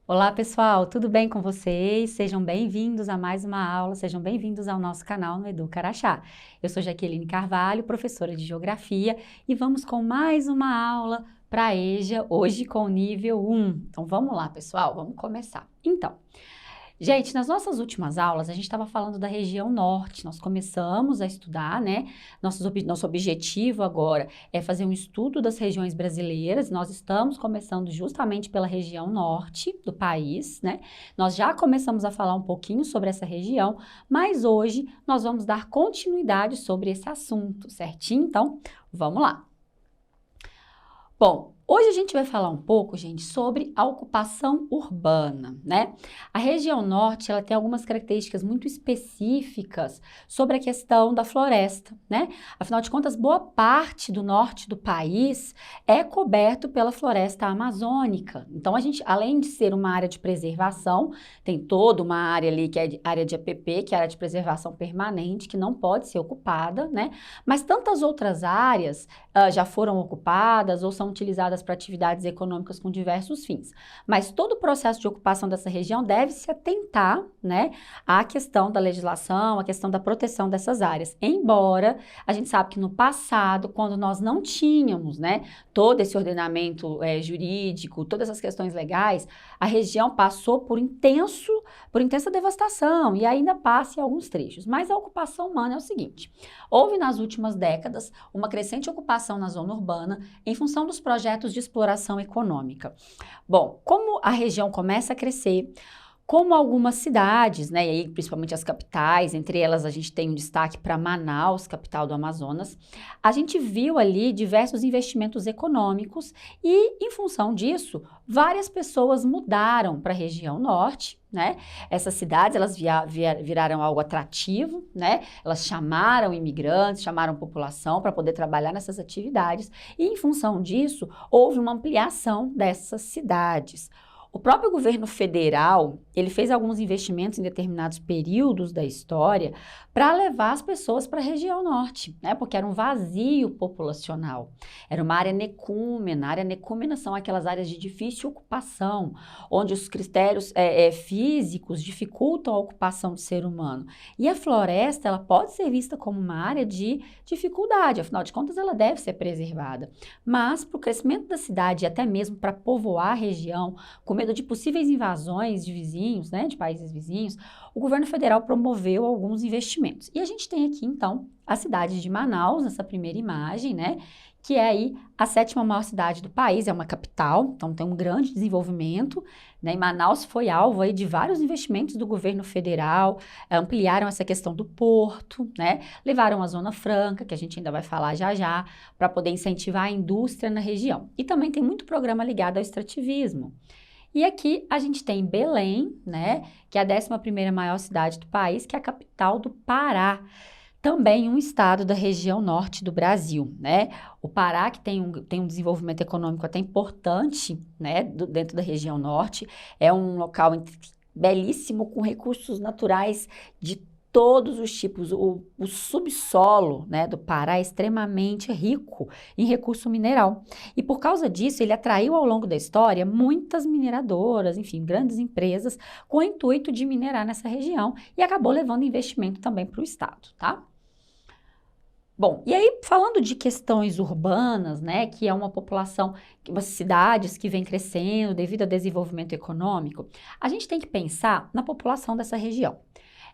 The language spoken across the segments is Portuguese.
Olá pessoal, tudo bem com vocês? Sejam bem-vindos a mais uma aula, sejam bem-vindos ao nosso canal no Edu Araxá. Eu sou Jaqueline Carvalho, professora de Geografia, e vamos com mais uma aula para a EJA, hoje com o nível 1. Então vamos lá pessoal, vamos começar. Gente, nas nossas últimas aulas, a gente estava falando da região norte, nós começamos a estudar, né? Nosso objetivo agora é fazer um estudo das regiões brasileiras, nós estamos começando justamente pela região norte do país, né? Nós já começamos a falar um pouquinho sobre essa região, mas hoje nós vamos dar continuidade sobre esse assunto, certinho? Então, vamos lá. Bom, hoje a gente vai falar um pouco, gente, sobre a ocupação urbana, né? A região norte, ela tem algumas características muito específicas sobre a questão da floresta, né? Afinal de contas, boa parte do norte do país é coberto pela floresta amazônica. Então, a gente, além de ser uma área de preservação, tem toda uma área ali que é área de APP, que é área de preservação permanente, que não pode ser ocupada, né? Mas tantas outras áreas já foram ocupadas ou são utilizadas para atividades econômicas com diversos fins. Mas todo o processo de ocupação dessa região deve se atentar, né, à questão da legislação, à questão da proteção dessas áreas. Embora a gente sabe que no passado, quando nós não tínhamos, né, todo esse ordenamento jurídico, todas essas questões legais, a região passou por intensa devastação e ainda passa em alguns trechos. Mas a ocupação humana é o seguinte: houve nas últimas décadas uma crescente ocupação na zona urbana em função dos projetos de exploração econômica. Bom, como a região começa a crescer, como algumas cidades, né, e aí principalmente as capitais, entre elas a gente tem um destaque para Manaus, capital do Amazonas, a gente viu ali diversos investimentos econômicos e, em função disso, várias pessoas mudaram para a região norte, né? Essas cidades, elas viraram algo atrativo, né? Elas chamaram imigrantes, chamaram população para poder trabalhar nessas atividades e, em função disso, houve uma ampliação dessas cidades. O próprio governo federal, ele fez alguns investimentos em determinados períodos da história para levar as pessoas para a região norte, né? Porque era um vazio populacional. Era uma área necúmena. A área necúmena são aquelas áreas de difícil ocupação, onde os critérios físicos dificultam a ocupação do ser humano. E a floresta, ela pode ser vista como uma área de dificuldade, afinal de contas, ela deve ser preservada. Mas, para o crescimento da cidade e até mesmo para povoar a região, com medo de possíveis invasões de vizinhos, né, de países vizinhos, o governo federal promoveu alguns investimentos. E a gente tem aqui, então, a cidade de Manaus, nessa primeira imagem, né, que é aí a 7ª maior cidade do país, é uma capital, então tem um grande desenvolvimento, né, e Manaus foi alvo aí de vários investimentos do governo federal, ampliaram essa questão do porto, né, levaram a Zona Franca, que a gente ainda vai falar já já, para poder incentivar a indústria na região. E também tem muito programa ligado ao extrativismo. E aqui a gente tem Belém, né, que é a 11ª maior cidade do país, que é a capital do Pará, também um estado da região norte do Brasil, né? O Pará, que tem um desenvolvimento econômico até importante, né, dentro da região norte, é um local belíssimo, com recursos naturais de todos os tipos. O subsolo, né, do Pará é extremamente rico em recurso mineral. E por causa disso, ele atraiu ao longo da história muitas mineradoras, enfim, grandes empresas com o intuito de minerar nessa região e acabou levando investimento também para o estado, tá? Bom, e aí falando de questões urbanas, né, que é uma população, umas cidades que vem crescendo devido ao desenvolvimento econômico, a gente tem que pensar na população dessa região.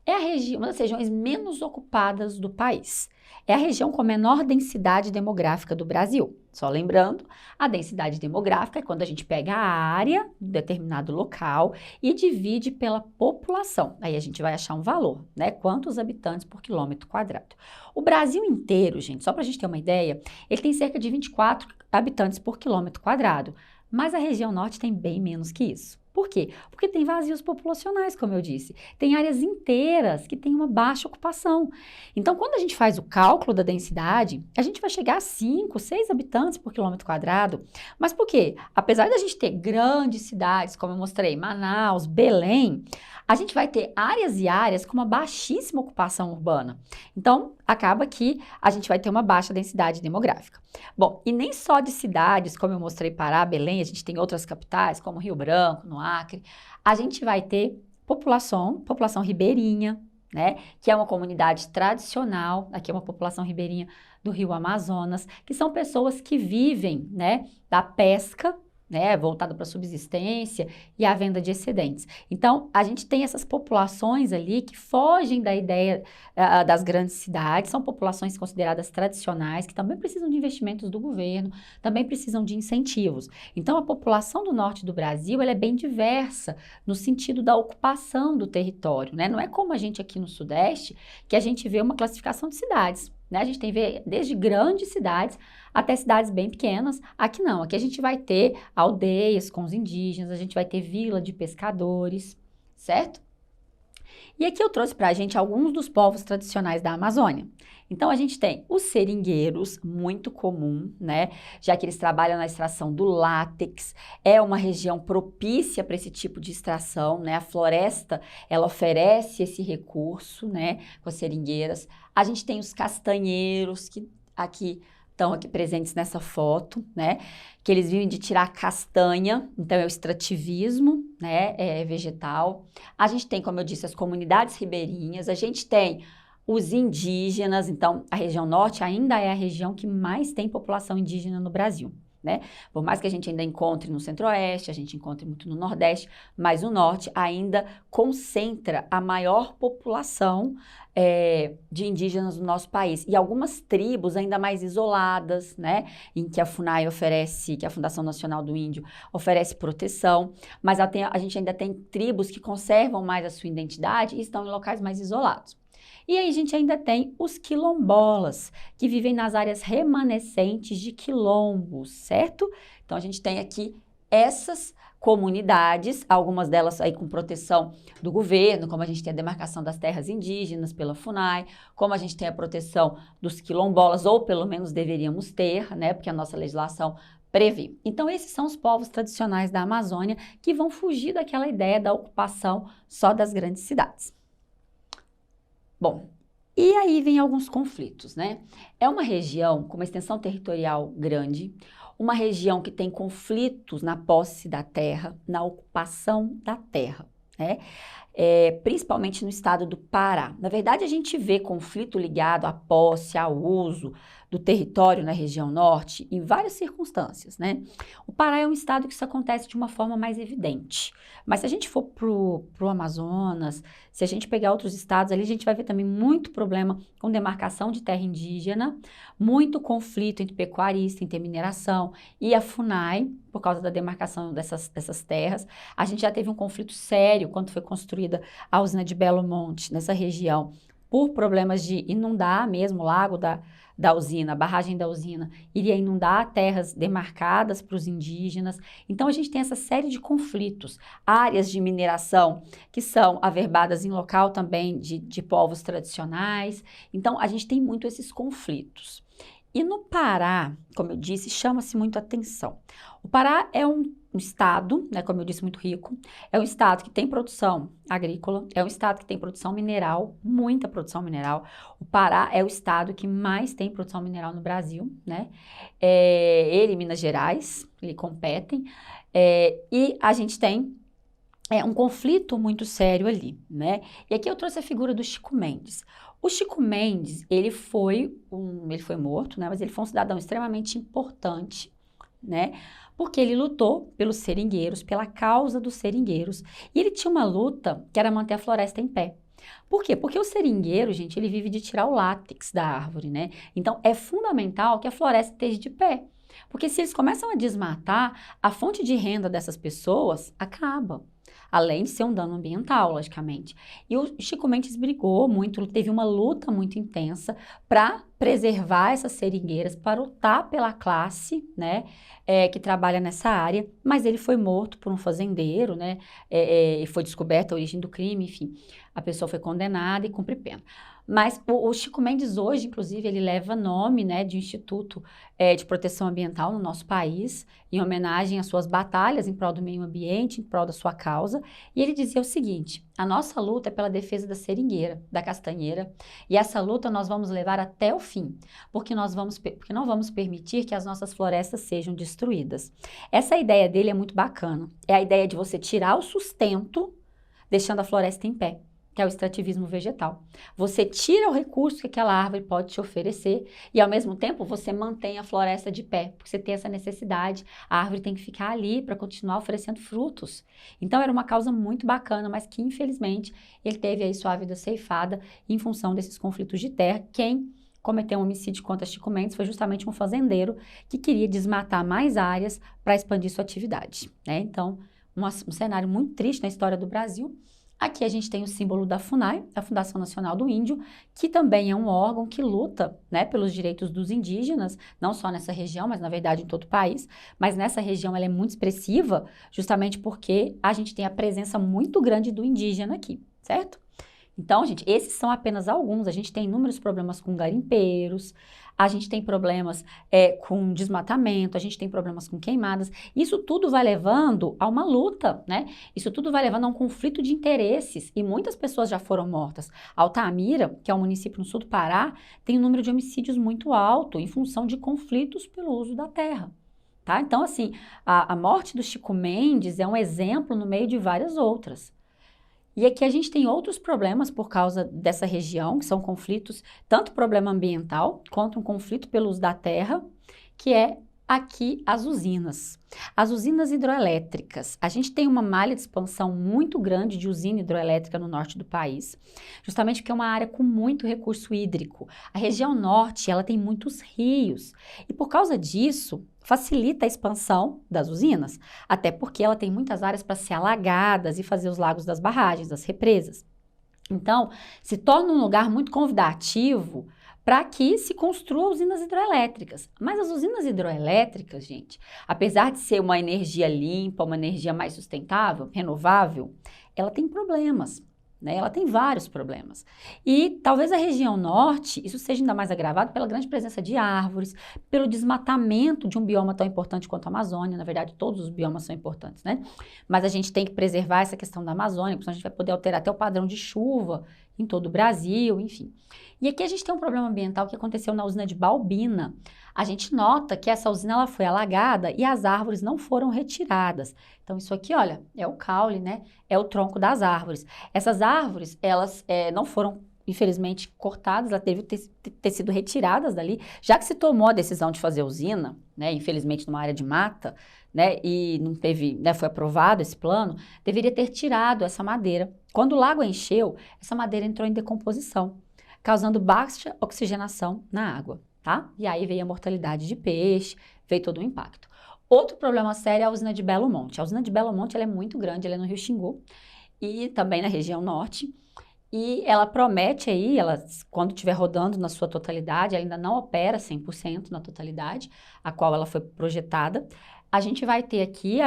É uma das regiões menos ocupadas do país. É a região com menor densidade demográfica do Brasil. Só lembrando, a densidade demográfica é quando a gente pega a área de determinado local e divide pela população. Aí a gente vai achar um valor, né? Quantos habitantes por quilômetro quadrado. O Brasil inteiro, gente, só para a gente ter uma ideia, ele tem cerca de 24 habitantes por quilômetro quadrado. Mas a região norte tem bem menos que isso. Por quê? Porque tem vazios populacionais, como eu disse. Tem áreas inteiras que têm uma baixa ocupação. Então, quando a gente faz o cálculo da densidade, a gente vai chegar a 5, 6 habitantes por quilômetro quadrado. Mas por quê? Apesar da gente ter grandes cidades, como eu mostrei, Manaus, Belém, a gente vai ter áreas e áreas com uma baixíssima ocupação urbana. Então, acaba que a gente vai ter uma baixa densidade demográfica. Bom, e nem só de cidades, como eu mostrei Pará, Belém, a gente tem outras capitais, como Rio Branco, no Acre, a gente vai ter população ribeirinha, né, que é uma comunidade tradicional, aqui é uma população ribeirinha do Rio Amazonas, que são pessoas que vivem, né, da pesca, né, voltada para a subsistência e a venda de excedentes. Então, a gente tem essas populações ali que fogem da ideia das grandes cidades, são populações consideradas tradicionais, que também precisam de investimentos do governo, também precisam de incentivos. Então, a população do norte do Brasil, ela é bem diversa no sentido da ocupação do território, né? Não é como a gente aqui no Sudeste, que a gente vê uma classificação de cidades, né? A gente tem desde grandes cidades até cidades bem pequenas. Aqui não, aqui a gente vai ter aldeias com os indígenas, a gente vai ter vila de pescadores, certo? E aqui eu trouxe para a gente alguns dos povos tradicionais da Amazônia. Então, a gente tem os seringueiros, muito comum, né? Já que eles trabalham na extração do látex, é uma região propícia para esse tipo de extração, né? A floresta, ela oferece esse recurso, né? Com as seringueiras. A gente tem os castanheiros, que estão aqui presentes nessa foto, né? Que eles vivem de tirar castanha, então é o extrativismo, né? É vegetal. A gente tem, como eu disse, as comunidades ribeirinhas, a gente tem os indígenas, então a região norte ainda é a região que mais tem população indígena no Brasil, né? Por mais que a gente ainda encontre no centro-oeste, a gente encontre muito no nordeste, mas o norte ainda concentra a maior população de indígenas do nosso país. E algumas tribos ainda mais isoladas, né? Em que a FUNAI oferece, que a Fundação Nacional do Índio oferece proteção, mas a gente ainda tem tribos que conservam mais a sua identidade e estão em locais mais isolados. E aí a gente ainda tem os quilombolas, que vivem nas áreas remanescentes de quilombos, certo? Então, a gente tem aqui essas comunidades, algumas delas aí com proteção do governo, como a gente tem a demarcação das terras indígenas pela FUNAI, como a gente tem a proteção dos quilombolas, ou pelo menos deveríamos ter, né? Porque a nossa legislação prevê. Então, esses são os povos tradicionais da Amazônia que vão fugir daquela ideia da ocupação só das grandes cidades. Bom, e aí vem alguns conflitos, né? É uma região com uma extensão territorial grande, uma região que tem conflitos na posse da terra, na ocupação da terra, né? Principalmente no estado do Pará. Na verdade, a gente vê conflito ligado à posse, ao uso do território na região norte em várias circunstâncias, né? O Pará é um estado que isso acontece de uma forma mais evidente. Mas se a gente for pro Amazonas, se a gente pegar outros estados ali, a gente vai ver também muito problema com demarcação de terra indígena, muito conflito entre pecuarista, entre mineração e a FUNAI, por causa da demarcação dessas terras. A gente já teve um conflito sério quando foi construída a usina de Belo Monte, nessa região, por problemas de inundar mesmo o lago da usina, a barragem da usina, iria inundar terras demarcadas para os indígenas. Então, a gente tem essa série de conflitos, áreas de mineração que são averbadas em local também de povos tradicionais. Então, a gente tem muito esses conflitos. E no Pará, como eu disse, chama-se muito atenção. O Pará é um estado, né, como eu disse, muito rico, é um estado que tem produção agrícola, é um estado que tem produção mineral, muita produção mineral. O Pará é o estado que mais tem produção mineral no Brasil, né? Ele e Minas Gerais, ele competem, e a gente tem um conflito muito sério ali, né? E aqui eu trouxe a figura do Chico Mendes. O Chico Mendes, ele foi morto, né? Mas ele foi um cidadão extremamente importante, né? Porque ele lutou pelos seringueiros, pela causa dos seringueiros. E ele tinha uma luta que era manter a floresta em pé. Por quê? Porque o seringueiro, gente, ele vive de tirar o látex da árvore, né? Então, é fundamental que a floresta esteja de pé. Porque se eles começam a desmatar, a fonte de renda dessas pessoas acaba. Além de ser um dano ambiental, logicamente. E o Chico Mendes brigou muito, teve uma luta muito intensa para preservar essas seringueiras, para lutar pela classe, né, que trabalha nessa área, mas ele foi morto por um fazendeiro, né, e foi descoberta a origem do crime, enfim, a pessoa foi condenada e cumpre pena. Mas o Chico Mendes hoje, inclusive, ele leva nome, né, de Instituto de Proteção Ambiental no nosso país, em homenagem às suas batalhas em prol do meio ambiente, em prol da sua causa. E ele dizia o seguinte: a nossa luta é pela defesa da seringueira, da castanheira, e essa luta nós vamos levar até o fim, porque porque não vamos permitir que as nossas florestas sejam destruídas. Essa ideia dele é muito bacana. É a ideia de você tirar o sustento, deixando a floresta em pé, que é o extrativismo vegetal. Você tira o recurso que aquela árvore pode te oferecer e, ao mesmo tempo, você mantém a floresta de pé, porque você tem essa necessidade. A árvore tem que ficar ali para continuar oferecendo frutos. Então, era uma causa muito bacana, mas que, infelizmente, ele teve aí sua vida ceifada em função desses conflitos de terra. Quem cometeu um homicídio contra Chico Mendes foi justamente um fazendeiro que queria desmatar mais áreas para expandir sua atividade, né? Então, um cenário muito triste na história do Brasil. Aqui a gente tem o símbolo da FUNAI, a Fundação Nacional do Índio, que também é um órgão que luta, né, pelos direitos dos indígenas, não só nessa região, mas na verdade em todo o país. Mas nessa região ela é muito expressiva, justamente porque a gente tem a presença muito grande do indígena aqui, certo? Então, gente, esses são apenas alguns. A gente tem inúmeros problemas com garimpeiros, a gente tem problemas com desmatamento, a gente tem problemas com queimadas. Isso tudo vai levando a uma luta, né? Isso tudo vai levando a um conflito de interesses e muitas pessoas já foram mortas. Altamira, que é um município no sul do Pará, tem um número de homicídios muito alto em função de conflitos pelo uso da terra. Tá? Então, assim, a morte do Chico Mendes é um exemplo no meio de várias outras. E aqui a gente tem outros problemas por causa dessa região, que são conflitos, tanto problema ambiental, quanto um conflito pelo uso da terra, que é aqui as usinas. As usinas hidroelétricas. A gente tem uma malha de expansão muito grande de usina hidroelétrica no norte do país, justamente porque é uma área com muito recurso hídrico. A região norte, ela tem muitos rios, e por causa disso, facilita a expansão das usinas, até porque ela tem muitas áreas para ser alagadas e fazer os lagos das barragens, das represas. Então, se torna um lugar muito convidativo para que se construam usinas hidroelétricas. Mas as usinas hidroelétricas, gente, apesar de ser uma energia limpa, uma energia mais sustentável, renovável, ela tem problemas, né? Ela tem vários problemas. E talvez a região norte, isso seja ainda mais agravado pela grande presença de árvores, pelo desmatamento de um bioma tão importante quanto a Amazônia. Na verdade, todos os biomas são importantes, né? Mas a gente tem que preservar essa questão da Amazônia, porque senão a gente vai poder alterar até o padrão de chuva em todo o Brasil, enfim. E aqui a gente tem um problema ambiental que aconteceu na usina de Balbina. A gente nota que essa usina ela foi alagada e as árvores não foram retiradas. Então isso aqui, olha, é o caule, né? É o tronco das árvores. Essas árvores, elas não foram, infelizmente, cortadas, elas devem ter sido retiradas dali, já que se tomou a decisão de fazer usina, né? Infelizmente numa área de mata, né? E não teve, né? Foi aprovado esse plano, deveria ter tirado essa madeira. Quando o lago encheu, essa madeira entrou em decomposição, causando baixa oxigenação na água, tá? E aí veio a mortalidade de peixe, veio todo o impacto. Outro problema sério é a usina de Belo Monte. A usina de Belo Monte ela é muito grande, ela é no Rio Xingu e também na região norte. E ela promete aí, ela, quando estiver rodando na sua totalidade, ela ainda não opera 100% na totalidade, a qual ela foi projetada. A gente vai ter aqui,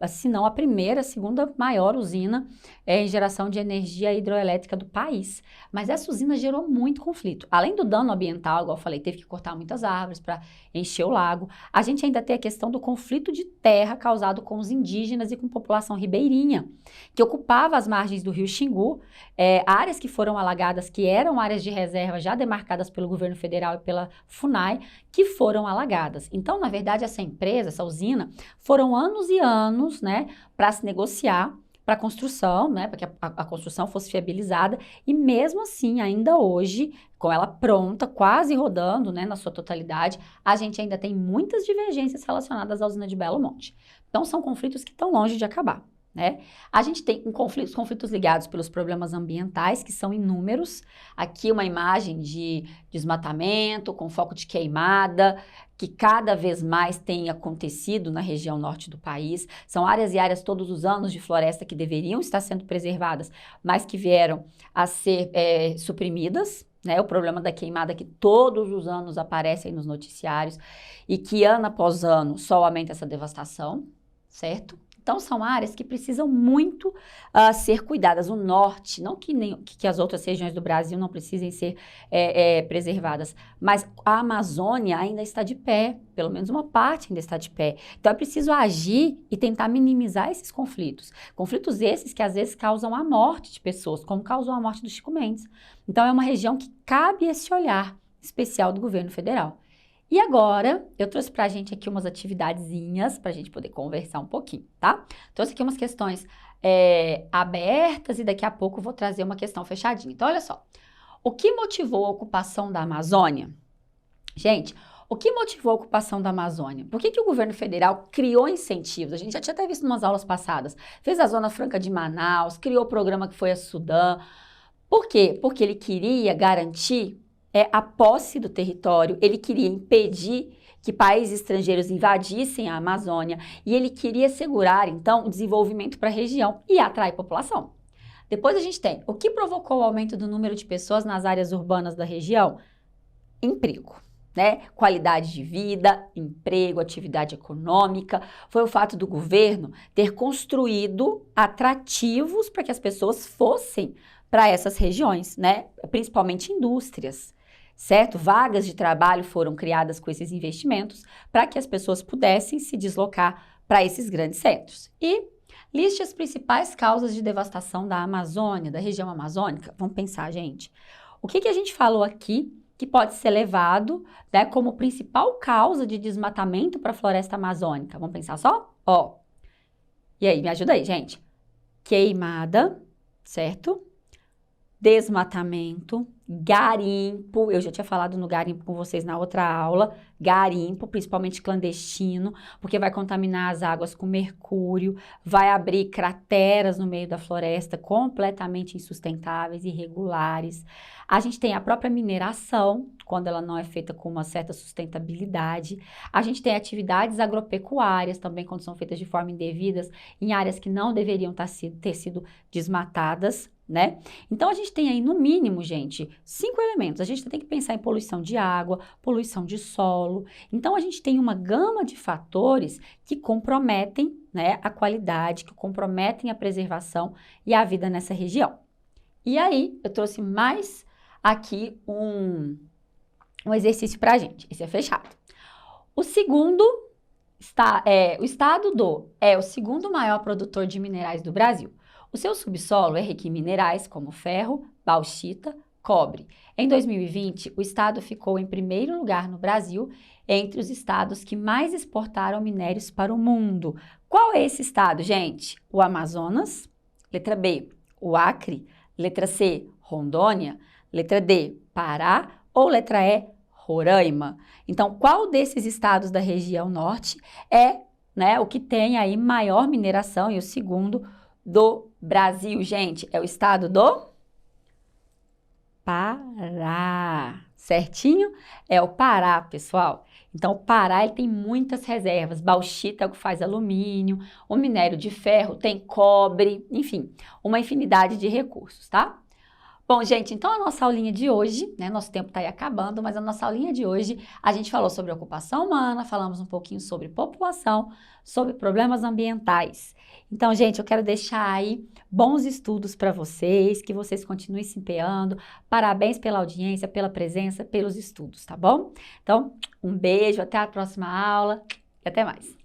se não a primeira, a segunda maior usina em geração de energia hidroelétrica do país. Mas essa usina gerou muito conflito. Além do dano ambiental, igual eu falei, teve que cortar muitas árvores para encher o lago. A gente ainda tem a questão do conflito de terra causado com os indígenas e com a população ribeirinha, que ocupava as margens do rio Xingu, áreas que foram alagadas, que eram áreas de reserva já demarcadas pelo governo federal e pela FUNAI, que foram alagadas. Então, na verdade, essa empresa, essa usina, foram anos e anos, né, para se negociar para a construção, né, para que a construção fosse viabilizada, e mesmo assim, ainda hoje, com ela pronta, quase rodando, né, na sua totalidade, a gente ainda tem muitas divergências relacionadas à usina de Belo Monte. Então, são conflitos que estão longe de acabar, né? A gente tem conflitos ligados pelos problemas ambientais, que são inúmeros. Aqui uma imagem de desmatamento com foco de queimada, que cada vez mais tem acontecido na região norte do país. São áreas e áreas todos os anos de floresta que deveriam estar sendo preservadas, mas que vieram a ser suprimidas, né? O problema da queimada que todos os anos aparece aí nos noticiários e que ano após ano só aumenta essa devastação, certo? Então, são áreas que precisam muito ser cuidadas. O norte, não que as outras regiões do Brasil não precisem ser preservadas, mas a Amazônia ainda está de pé, pelo menos uma parte ainda está de pé. Então, é preciso agir e tentar minimizar esses conflitos. Conflitos esses que às vezes causam a morte de pessoas, como causou a morte do Chico Mendes. Então, é uma região que cabe esse olhar especial do governo federal. E agora, eu trouxe pra gente aqui umas atividadezinhas pra gente poder conversar um pouquinho, tá? Trouxe aqui umas questões abertas e daqui a pouco eu vou trazer uma questão fechadinha. Então, olha só. O que motivou a ocupação da Amazônia? Gente, o que motivou a ocupação da Amazônia? Por que o governo federal criou incentivos? A gente já tinha até visto em umas aulas passadas. Fez a Zona Franca de Manaus, criou o programa que foi a Sudã. Por quê? Porque ele queria garantir a posse do território, ele queria impedir que países estrangeiros invadissem a Amazônia e ele queria assegurar, então, o desenvolvimento para a região e atrair população. Depois a gente tem o que provocou o aumento do número de pessoas nas áreas urbanas da região? Emprego, né? Qualidade de vida, emprego, atividade econômica. Foi o fato do governo ter construído atrativos para que as pessoas fossem para essas regiões, né? Principalmente indústrias. Certo? Vagas de trabalho foram criadas com esses investimentos para que as pessoas pudessem se deslocar para esses grandes centros. E liste as principais causas de devastação da Amazônia, da região amazônica. Vamos pensar, gente. O que a gente falou aqui que pode ser levado, né, como principal causa de desmatamento para a floresta amazônica? Vamos pensar só? Ó. E aí, me ajuda aí, gente. Queimada, certo? Desmatamento, garimpo, eu já tinha falado no garimpo com vocês na outra aula, garimpo, principalmente clandestino, porque vai contaminar as águas com mercúrio, vai abrir crateras no meio da floresta completamente insustentáveis, irregulares. A gente tem a própria mineração, quando ela não é feita com uma certa sustentabilidade. A gente tem atividades agropecuárias também, quando são feitas de forma indevida, em áreas que não deveriam ter sido desmatadas, né? Então, a gente tem aí, no mínimo, gente, 5 elementos. A gente tem que pensar em poluição de água, poluição de solo. Então, a gente tem uma gama de fatores que comprometem, né, a qualidade, que comprometem a preservação e a vida nessa região. E aí, eu trouxe mais aqui um exercício pra gente. Esse é fechado. O segundo o estado é o segundo maior produtor de minerais do Brasil. O seu subsolo é rico em minerais como ferro, bauxita, cobre. Em 2020, o estado ficou em primeiro lugar no Brasil entre os estados que mais exportaram minérios para o mundo. Qual é esse estado, gente? O Amazonas, letra B, o Acre, letra C, Rondônia, letra D, Pará ou letra E, Roraima? Então, qual desses estados da região norte é, né, o que tem aí maior mineração e o segundo do Brasil, gente? É o estado do Pará, certinho? É o Pará, pessoal. Então, o Pará ele tem muitas reservas, bauxita é o que faz alumínio, o minério de ferro tem cobre, enfim, uma infinidade de recursos, tá? Bom, gente, então a nossa aulinha de hoje, né, nosso tempo está aí acabando, mas a nossa aulinha de hoje, a gente falou sobre ocupação humana, falamos um pouquinho sobre população, sobre problemas ambientais. Então, gente, eu quero deixar aí bons estudos para vocês, que vocês continuem se empenhando. Parabéns pela audiência, pela presença, pelos estudos, tá bom? Então, um beijo, até a próxima aula e até mais.